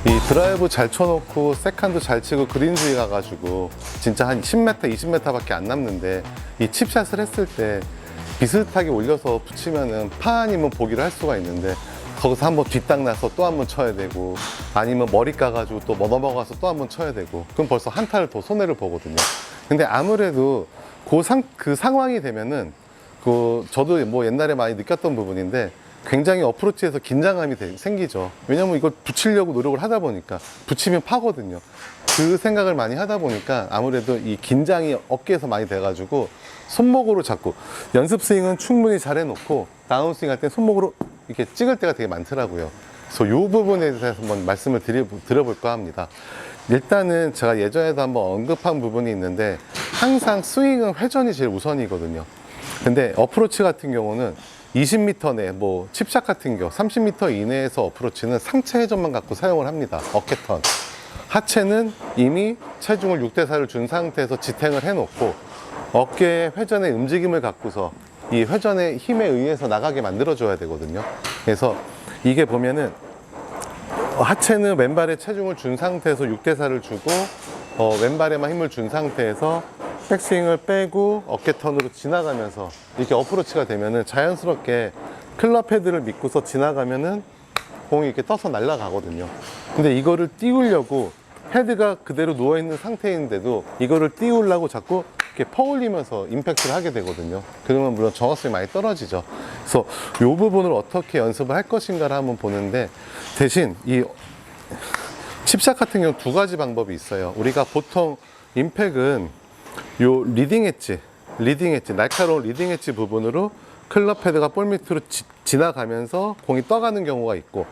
이 드라이브 잘 쳐놓고 세컨도 잘 치고 그린주의 가가지고 진짜 한 10m, 20m밖에 안 남는데 이 칩샷을 했을 때 비슷하게 올려서 붙이면은 파 아니면 보기를 할 수가 있는데 거기서 한번 뒷땅 나서 또 한번 쳐야 되고 아니면 머리 까가지고 또 넘어가서 또 한번 쳐야 되고 그럼 벌써 한 타를 더 손해를 보거든요. 근데 아무래도 그 상황이 되면은 저도 뭐 옛날에 많이 느꼈던 부분인데 굉장히 어프로치에서 긴장감이 생기죠. 왜냐면 이걸 붙이려고 노력을 하다 보니까 붙이면 파거든요. 그 생각을 많이 하다 보니까 아무래도 이 긴장이 어깨에서 많이 돼가지고 손목으로 잡고 연습 스윙은 충분히 잘 해놓고 다운 스윙 할 때 손목으로 이렇게 찍을 때가 되게 많더라고요. 그래서 이 부분에 대해서 한번 말씀을 드려볼까 합니다. 일단은 제가 예전에도 한번 언급한 부분이 있는데 항상 스윙은 회전이 제일 우선이거든요. 근데 어프로치 같은 경우는 20m 내, 뭐 칩샷 같은 경우 30m 이내에서 어프로치는 상체 회전만 갖고 사용을 합니다. 어깨턴. 하체는 이미 체중을 6대4를 준 상태에서 지탱을 해놓고 어깨의 회전의 움직임을 갖고서 이 회전의 힘에 의해서 나가게 만들어줘야 되거든요. 그래서 이게 보면은 하체는 왼발에 체중을 준 상태에서 6대4를 주고 왼발에만 힘을 준 상태에서 백스윙을 빼고 어깨턴으로 지나가면서 이렇게 어프로치가 되면은 자연스럽게 클럽 헤드를 믿고서 지나가면은 공이 이렇게 떠서 날아가거든요. 근데 이거를 띄우려고 헤드가 그대로 누워있는 상태인데도 이거를 띄우려고 자꾸 이렇게 퍼올리면서 임팩트를 하게 되거든요. 그러면 물론 정확성이 많이 떨어지죠. 그래서 이 부분을 어떻게 연습을 할 것인가를 한번 보는데 대신 이 칩샷 같은 경우 두 가지 방법이 있어요. 우리가 보통 임팩은 요 리딩 엣지, 날카로운 리딩 엣지 부분으로 클럽 헤드가 볼 밑으로 지나가면서 공이 떠가는 경우가 있고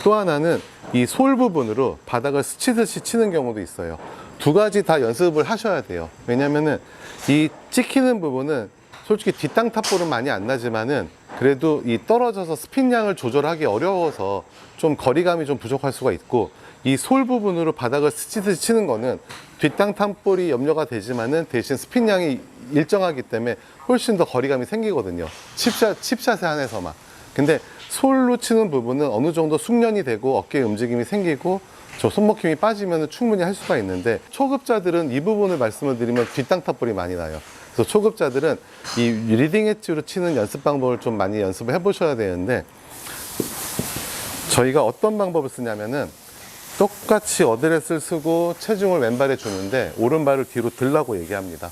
또 하나는 이 솔 부분으로 바닥을 스치듯이 치는 경우도 있어요. 두 가지 다 연습을 하셔야 돼요. 왜냐면은 이 찍히는 부분은 솔직히 뒷땅 탑볼은 많이 안 나지만은 그래도 이 떨어져서 스핀량을 조절하기 어려워서 좀 거리감이 좀 부족할 수가 있고 이 솔 부분으로 바닥을 스치듯이 치는 거는 뒷땅 탑볼이 염려가 되지만은 대신 스핀량이 일정하기 때문에 훨씬 더 거리감이 생기거든요. 칩샷에 한해서만. 근데 솔로 치는 부분은 어느 정도 숙련이 되고 어깨에 움직임이 생기고 저 손목 힘이 빠지면 충분히 할 수가 있는데 초급자들은 이 부분을 말씀을 드리면 뒷땅 탑볼이 많이 나요. 그래서 초급자들은 이 리딩 엣지로 치는 연습 방법을 좀 많이 연습을 해보셔야 되는데 저희가 어떤 방법을 쓰냐면은 똑같이 어드레스를 쓰고 체중을 왼발에 주는데 오른발을 뒤로 들라고 얘기합니다.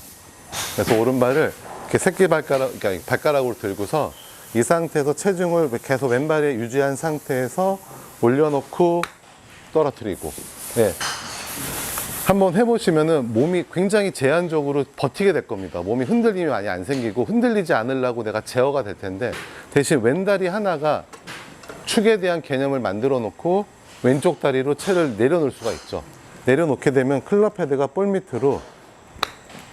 그래서 오른발을 이렇게 그러니까 발가락으로 들고서 이 상태에서 체중을 계속 왼발에 유지한 상태에서 올려놓고 떨어뜨리고 네. 한번 해보시면은 몸이 굉장히 제한적으로 버티게 될 겁니다. 몸이 흔들림이 많이 안 생기고 흔들리지 않으려고 내가 제어가 될 텐데 대신 왼다리 하나가 축에 대한 개념을 만들어 놓고 왼쪽 다리로 채를 내려놓을 수가 있죠. 내려놓게 되면 클럽 헤드가 볼 밑으로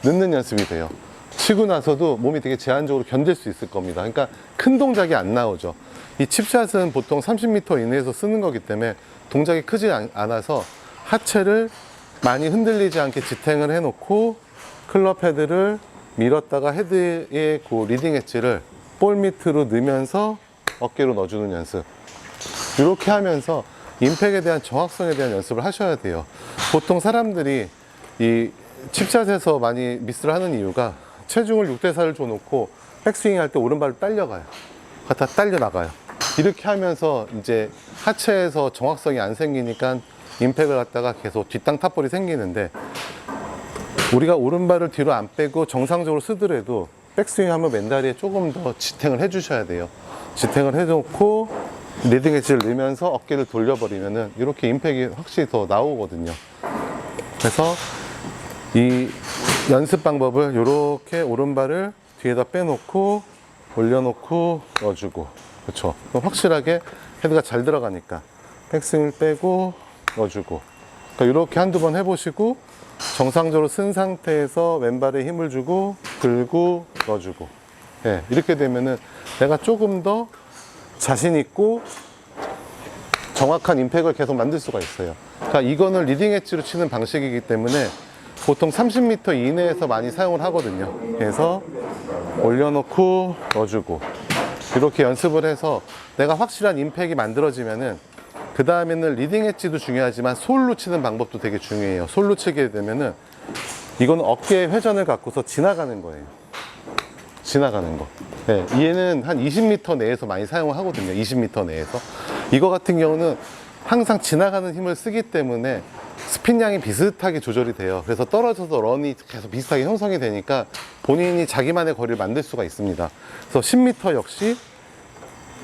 넣는 연습이 돼요. 치고 나서도 몸이 되게 제한적으로 견딜 수 있을 겁니다. 그러니까 큰 동작이 안 나오죠. 이 칩샷은 보통 30m 이내에서 쓰는 거기 때문에 동작이 크지 않아서 하체를 많이 흔들리지 않게 지탱을 해놓고 클럽 헤드를 밀었다가 헤드의 그 리딩 엣지를 볼 밑으로 넣으면서 어깨로 넣어주는 연습. 이렇게 하면서 임팩에 대한 정확성에 대한 연습을 하셔야 돼요. 보통 사람들이 이 칩샷에서 많이 미스를 하는 이유가 체중을 6대4를 줘놓고 백스윙 할 때 오른발을 딸려가요. 갖다 딸려 나가요. 이렇게 하면서 이제 하체에서 정확성이 안 생기니까 임팩을 갖다가 계속 뒷땅 탑볼이 생기는데 우리가 오른발을 뒤로 안 빼고 정상적으로 쓰더라도 백스윙 하면 왼다리에 조금 더 지탱을 해 주셔야 돼요. 지탱을 해놓고 리딩 엣지를 넣으면서 어깨를 돌려버리면은 이렇게 임팩이 확실히 더 나오거든요. 그래서 이 연습 방법을 이렇게 오른발을 뒤에다 빼놓고 올려놓고 넣어주고 그렇죠. 그럼 확실하게 헤드가 잘 들어가니까 백스윙을 빼고 넣어주고 그러니까 이렇게 한두 번 해보시고 정상적으로 쓴 상태에서 왼발에 힘을 주고 들고 넣어주고 네, 이렇게 되면은 내가 조금 더 자신 있고 정확한 임팩을 계속 만들 수가 있어요. 그러니까 이거는 리딩 엣지로 치는 방식이기 때문에 보통 30m 이내에서 많이 사용을 하거든요. 그래서 올려놓고 넣어주고 이렇게 연습을 해서 내가 확실한 임팩이 만들어지면은 그 다음에는 리딩 엣지도 중요하지만 솔로 치는 방법도 되게 중요해요. 솔로 치게 되면은 이거는 어깨 회전을 갖고서 지나가는 거예요. 지나가는 거. 네, 얘는 한 20m 내에서 많이 사용을 하거든요. 20m 내에서. 이거 같은 경우는 항상 지나가는 힘을 쓰기 때문에 스핀량이 비슷하게 조절이 돼요. 그래서 떨어져서 런이 계속 비슷하게 형성이 되니까 본인이 자기만의 거리를 만들 수가 있습니다. 그래서 10m 역시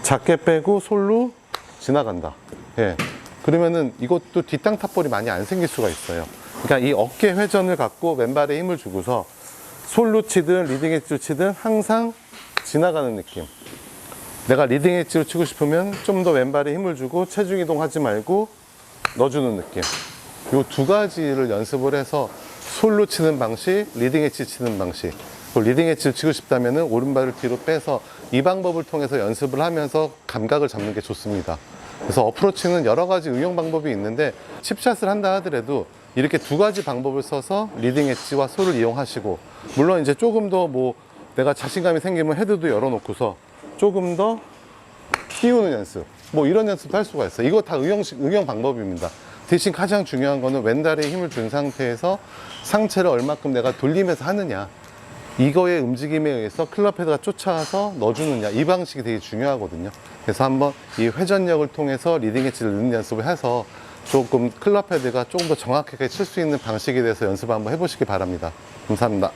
작게 빼고 솔로 지나간다. 예. 그러면은 이것도 뒷땅 탑볼이 많이 안 생길 수가 있어요. 그러니까 이 어깨 회전을 갖고 왼발에 힘을 주고서 솔로 치든 리딩 엣지로 치든 항상 지나가는 느낌. 내가 리딩 엣지로 치고 싶으면 좀 더 왼발에 힘을 주고 체중 이동하지 말고 넣어주는 느낌. 이 두 가지를 연습을 해서 솔로 치는 방식, 리딩 엣지 치는 방식. 리딩 엣지를 치고 싶다면 오른발을 뒤로 빼서 이 방법을 통해서 연습을 하면서 감각을 잡는 게 좋습니다. 그래서 어프로치는 여러 가지 응용 방법이 있는데 칩샷을 한다 하더라도 이렇게 두 가지 방법을 써서 리딩 엣지와 솔을 이용하시고, 물론 이제 조금 더 뭐 내가 자신감이 생기면 헤드도 열어놓고서 조금 더 띄우는 연습, 뭐 이런 연습도 할 수가 있어요. 이거 다 응용 방법입니다. 대신 가장 중요한 거는 왼다리에 힘을 준 상태에서 상체를 얼마큼 내가 돌리면서 하느냐, 이거의 움직임에 의해서 클럽 헤드가 쫓아와서 넣어주느냐, 이 방식이 되게 중요하거든요. 그래서 한번 이 회전력을 통해서 리딩 엣지를 넣는 연습을 해서 조금 클럽 헤드가 조금 더 정확하게 칠 수 있는 방식에 대해서 연습을 한번 해보시기 바랍니다. 감사합니다.